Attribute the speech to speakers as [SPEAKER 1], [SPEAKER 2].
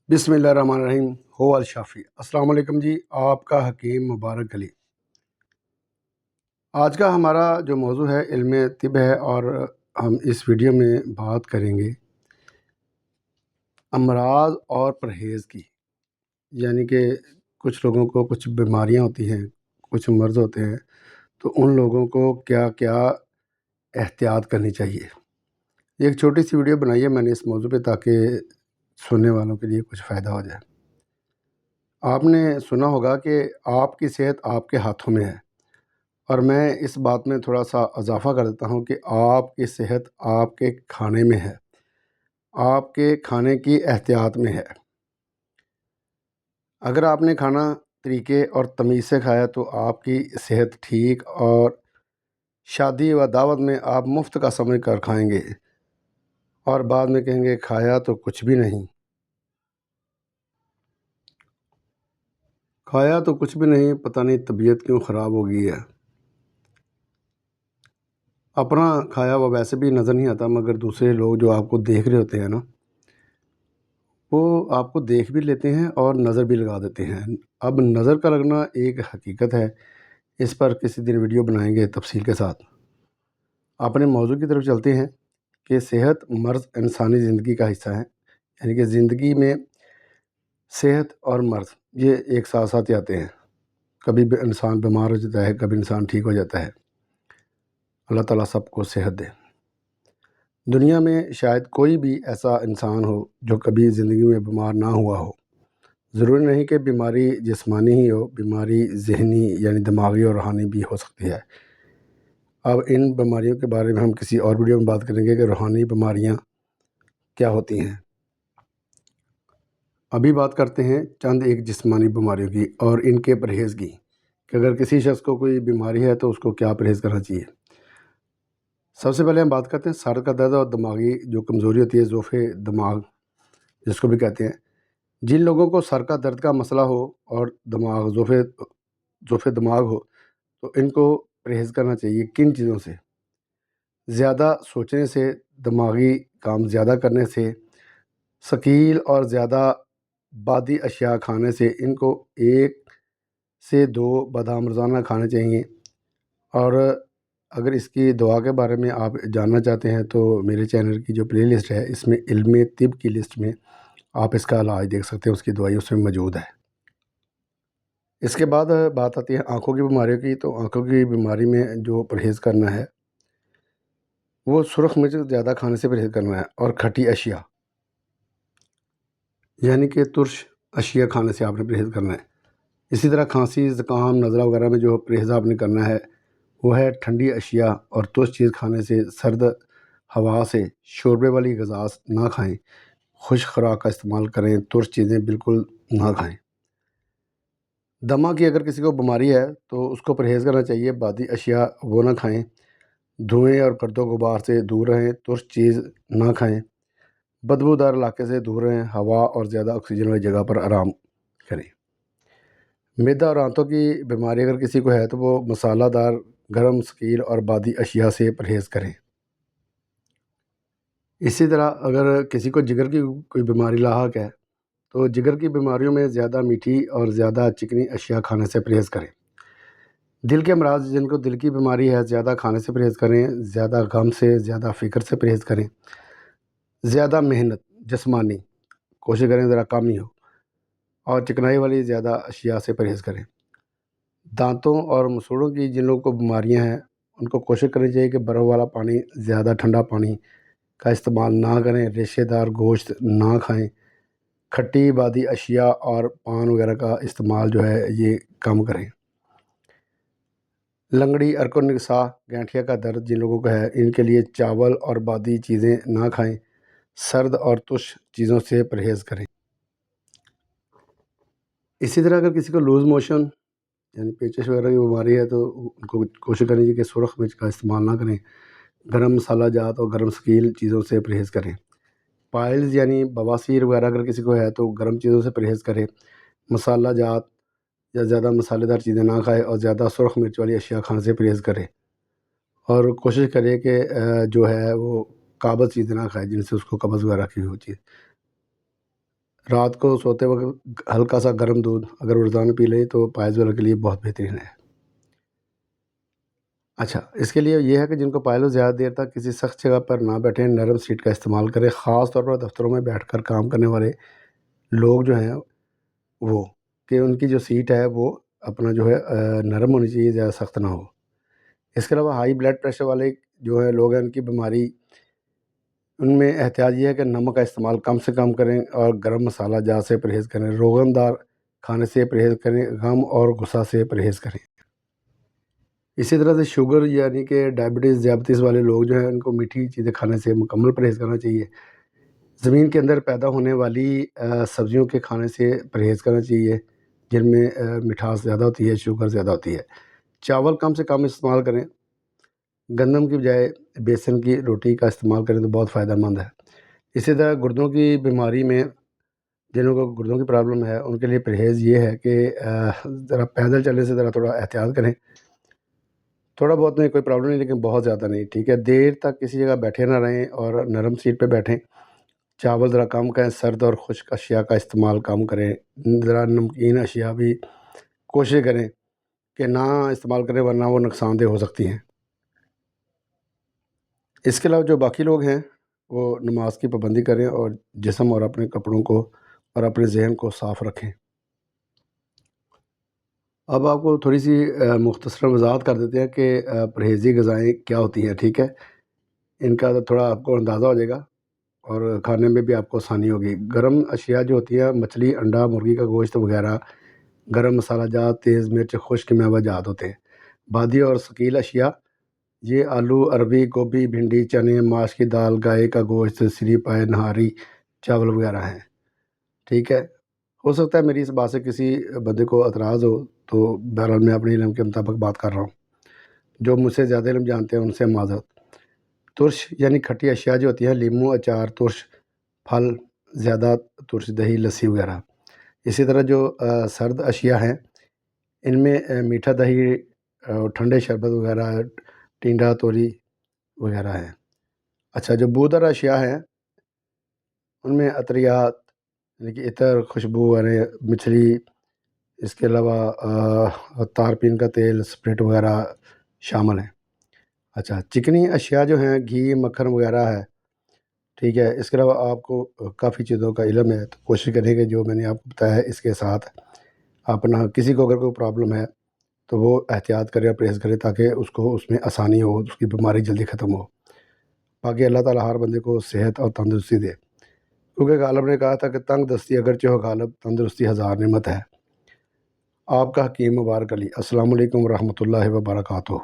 [SPEAKER 1] بسم اللہ الرحمن الرحیم ہو الشافی۔ السلام علیکم جی، آپ کا حکیم مبارک علی۔ آج کا ہمارا جو موضوع ہے علم طب ہے، اور ہم اس ویڈیو میں بات کریں گے امراض اور پرہیز کی۔ یعنی کہ کچھ لوگوں کو کچھ بیماریاں ہوتی ہیں، کچھ مرض ہوتے ہیں، تو ان لوگوں کو کیا کیا احتیاط کرنی چاہیے۔ یہ ایک چھوٹی سی ویڈیو بنائی ہے میں نے اس موضوع پہ، تاکہ سننے والوں کے لیے کچھ فائدہ ہو جائے۔ آپ نے سنا ہوگا کہ آپ کی صحت آپ کے ہاتھوں میں ہے، اور میں اس بات میں تھوڑا سا اضافہ کر دیتا ہوں کہ آپ کی صحت آپ کے کھانے میں ہے، آپ کے کھانے کی احتیاط میں ہے۔ اگر آپ نے کھانا طریقے اور تمیز سے کھایا تو آپ کی صحت ٹھیک، اور شادی و دعوت میں آپ مفت کا سمجھ کر کھائیں گے، اور بعد میں کہیں گے کھایا تو کچھ بھی نہیں، کھایا تو کچھ بھی نہیں، پتہ نہیں طبیعت کیوں خراب ہو گئی ہے۔ اپنا کھایا وہ ویسے بھی نظر نہیں آتا، مگر دوسرے لوگ جو آپ کو دیکھ رہے ہوتے ہیں نا، وہ آپ کو دیکھ بھی لیتے ہیں اور نظر بھی لگا دیتے ہیں۔ اب نظر کا لگنا ایک حقیقت ہے، اس پر کسی دن ویڈیو بنائیں گے تفصیل کے ساتھ۔ اپنے موضوع کی طرف چلتے ہیں کہ صحت مرض انسانی زندگی کا حصہ ہے۔ یعنی کہ زندگی میں صحت اور مرض یہ ایک ساتھ ساتھ ہی آتے ہیں۔ کبھی انسان بیمار ہو جاتا ہے، کبھی انسان ٹھیک ہو جاتا ہے۔ اللہ تعالیٰ سب کو صحت دے۔ دنیا میں شاید کوئی بھی ایسا انسان ہو جو کبھی زندگی میں بیمار نہ ہوا ہو۔ ضروری نہیں کہ بیماری جسمانی ہی ہو، بیماری ذہنی یعنی دماغی اور روحانی بھی ہو سکتی ہے۔ اب ان بیماریوں کے بارے میں ہم کسی اور ویڈیو میں بات کریں گے کہ روحانی بیماریاں کیا ہوتی ہیں۔ ابھی بات کرتے ہیں چند ایک جسمانی بیماریوں کی اور ان کے پرہیز کی، کہ اگر کسی شخص کو کوئی بیماری ہے تو اس کو کیا پرہیز کرنا چاہیے۔ سب سے پہلے ہم بات کرتے ہیں سر کا درد اور دماغی جو کمزوری ہوتی ہے، ضعف دماغ جس کو بھی کہتے ہیں۔ جن لوگوں کو سر کا درد کا مسئلہ ہو اور ضعف دماغ ہو تو ان کو پرہیز کرنا چاہیے کن چیزوں سے؟ زیادہ سوچنے سے، دماغی کام زیادہ کرنے سے، ثقیل اور زیادہ بادی اشیاء کھانے سے۔ ان کو 1 سے 2 بادام روزانہ کھانے چاہیے۔ اور اگر اس کی دوا کے بارے میں آپ جاننا چاہتے ہیں تو میرے چینل کی جو پلے لسٹ ہے، اس میں علم طب کی لسٹ میں آپ اس کا علاج دیکھ سکتے ہیں، اس کی دوائی اس میں موجود ہے۔ اس کے بعد بات آتی ہے آنکھوں کی بیماریوں کی۔ تو آنکھوں کی بیماری میں جو پرہیز کرنا ہے وہ سرخ مرچ زیادہ کھانے سے پرہیز کرنا ہے، اور کھٹی اشیاء یعنی کہ ترش اشیاء کھانے سے آپ نے پرہیز کرنا ہے۔ اسی طرح کھانسی، زکام، نزلہ وغیرہ میں جو پرہیز آپ نے کرنا ہے وہ ہے ٹھنڈی اشیاء اور ترش چیز کھانے سے، سرد ہوا سے، شوربے والی غذا نہ کھائیں، خشک خوراک کا استعمال کریں، ترش چیزیں بالکل نہ کھائیں۔ دمہ کی اگر کسی کو بیماری ہے تو اس کو پرہیز کرنا چاہیے، بادی اشیاء وہ نہ کھائیں، دھوئیں اور گرد و غبار سے دور رہیں، ترش چیز نہ کھائیں، بدبودار علاقے سے دور رہیں، ہوا اور زیادہ آکسیجن والی جگہ پر آرام کریں۔ معدہ اور آنتوں کی بیماری اگر کسی کو ہے تو وہ مسالہ دار، گرم، ثقیل اور بادی اشیاء سے پرہیز کریں۔ اسی طرح اگر کسی کو جگر کی کوئی بیماری لاحق ہے تو جگر کی بیماریوں میں زیادہ میٹھی اور زیادہ چکنی اشیاء کھانے سے پرہیز کریں۔ دل کے امراض، جن کو دل کی بیماری ہے، زیادہ کھانے سے پرہیز کریں، زیادہ غم سے، زیادہ فکر سے پرہیز کریں، زیادہ محنت جسمانی کوشش کریں ذرا کم ہی ہو، اور چکنائی والی زیادہ اشیاء سے پرہیز کریں۔ دانتوں اور مسوڑوں کی جن لوگوں کو بیماریاں ہیں ان کو کوشش کرنی چاہیے کہ برف والا پانی، زیادہ ٹھنڈا پانی کا استعمال نہ کریں، ریشے دار گوشت نہ کھائیں، کھٹی بادی اشیاء اور پان وغیرہ کا استعمال جو ہے یہ کم کریں۔ لنگڑی، ارک و نساء، گینٹھیا کا درد جن لوگوں کا ہے، ان کے لیے چاول اور بادی چیزیں نہ کھائیں، سرد اور تش چیزوں سے پرہیز کریں۔ اسی طرح اگر کسی کو لوز موشن یعنی پیچش وغیرہ کی بیماری ہے تو ان کو کوشش کرنی چاہیے کہ سرخ مرچ کا استعمال نہ کریں، گرم مسالہ جات اور گرم ثقیل چیزوں سے پرہیز کریں۔ پائلز یعنی بواسیر وغیرہ اگر کسی کو ہے تو گرم چیزوں سے پرہیز کریں، مسالہ جات یا زیادہ مسالے دار چیزیں نہ کھائے، اور زیادہ سرخ مرچ والی اشیاء کھانے سے پرہیز کرے، اور کوشش کرے کہ جو ہے وہ قابض چیزیں نہ کھائے جن سے اس کو قبض وغیرہ کی ہو چیز۔ رات کو سوتے وقت ہلکا سا گرم دودھ اگر روزانہ پی لیں تو پائلز والوں کے لیے بہت بہترین ہے۔ اچھا، اس کے لیے یہ ہے کہ جن کو پائلز زیادہ دیر تک کسی سخت جگہ پر نہ بیٹھیں، نرم سیٹ کا استعمال کریں، خاص طور پر دفتروں میں بیٹھ کر کام کرنے والے لوگ جو ہیں وہ، کہ ان کی جو سیٹ ہے وہ اپنا جو ہے نرم ہونی چاہیے، زیادہ سخت نہ ہو۔ اس کے علاوہ ہائی بلڈ پریشر والے جو ہے لوگ ہیں، ان کی بیماری، ان میں احتیاط یہ ہے کہ نمک کا استعمال کم سے کم کریں اور گرم مسالہ جات سے پرہیز کریں، روغن دار کھانے سے پرہیز کریں، غم اور غصہ سے پرہیز کریں۔ اسی طرح سے شوگر یعنی کہ ذیابطیس والے لوگ جو ہیں، ان کو میٹھی چیزیں کھانے سے مکمل پرہیز کرنا چاہیے۔ زمین کے اندر پیدا ہونے والی سبزیوں کے کھانے سے پرہیز کرنا چاہیے، جن میں مٹھاس زیادہ ہوتی ہے، شوگر زیادہ ہوتی ہے۔ چاول کم سے کم استعمال کریں، گندم کی بجائے بیسن کی روٹی کا استعمال کریں تو بہت فائدہ مند ہے۔ اسی طرح گردوں کی بیماری میں جنہوں کو گردوں کی پرابلم ہے، ان کے لیے پرہیز یہ ہے کہ ذرا پیدل چلنے سے ذرا تھوڑا احتیاط کریں، تھوڑا بہت نہیں، کوئی پرابلم نہیں، لیکن بہت زیادہ نہیں، ٹھیک ہے۔ دیر تک کسی جگہ بیٹھے نہ رہیں اور نرم سیٹ پہ بیٹھیں، چاول ذرا کم کریں، سرد اور خشک اشیاء کا استعمال کم کریں، ذرا نمکین اشیاء بھی کوشش کریں کہ نہ استعمال کریں، ورنہ وہ نقصان دہ ہو سکتی ہیں۔ اس کے علاوہ جو باقی لوگ ہیں وہ نماز کی پابندی کریں اور جسم اور اپنے کپڑوں کو اور اپنے ذہن کو صاف رکھیں۔ اب آپ کو تھوڑی سی مختصر وضاحت کر دیتے ہیں کہ پرہیزی غذائیں کیا ہوتی ہیں، ٹھیک ہے۔ ان کا تھوڑا آپ کو اندازہ ہو جائے گا اور کھانے میں بھی آپ کو آسانی ہوگی۔ گرم اشیاء جو ہوتی ہیں، مچھلی، انڈا، مرغی کا گوشت وغیرہ، گرم مسالہ جات، تیز مرچ، خشک میوہ جات ہوتے ہیں۔ بادی اور ثقیل اشیاء، یہ آلو، عربی، گوبھی، بھنڈی، چنے، ماش کی دال، گائے کا گوشت، سری پائے، نہاری، چاول وغیرہ ہیں، ٹھیک ہے۔ ہو سکتا ہے میری اس بات سے کسی بندے کو اعتراض ہو، تو بہرحال میں اپنے علم کے مطابق بات کر رہا ہوں، جو مجھ سے زیادہ علم جانتے ہیں ان سے معذرت۔ ترش یعنی کھٹی اشیاء جو ہوتی ہیں، لیموں، اچار، ترش پھل، زیادہ ترش دہی، لسی وغیرہ۔ اسی طرح جو سرد اشیاء ہیں، ان میں میٹھا دہی، ٹھنڈے شربت وغیرہ، ٹینڈا، توری وغیرہ ہیں۔ اچھا، جو بودر اشیاء ہیں، ان میں عطریات یعنی کہ عطر، خوشبو والے، مچھلی، اس کے علاوہ تارپین کا تیل، اسپرٹ وغیرہ شامل ہیں۔ اچھا، چکنی اشیاء جو ہیں، گھی، مکھن وغیرہ ہے، ٹھیک ہے۔ اس کے علاوہ آپ کو کافی چیزوں کا علم ہے، تو کوشش کریں کہ جو میں نے آپ کو بتایا ہے اس کے ساتھ اپنا کسی کو اگر کوئی پرابلم ہے تو وہ احتیاط کرے اور پرہیز کرے، تاکہ اس کو اس میں آسانی ہو، اس کی بیماری جلدی ختم ہو۔ باقی اللہ تعالیٰ ہر بندے کو صحت اور تندرستی دے، کیونکہ غالب نے کہا تھا کہ تنگ دستی اگرچہ ہو غالب، تندرستی ہزار نعمت ہے۔ آپ کا حکیم مبارک علی۔ السلام علیکم ورحمۃ اللہ وبرکاتہ۔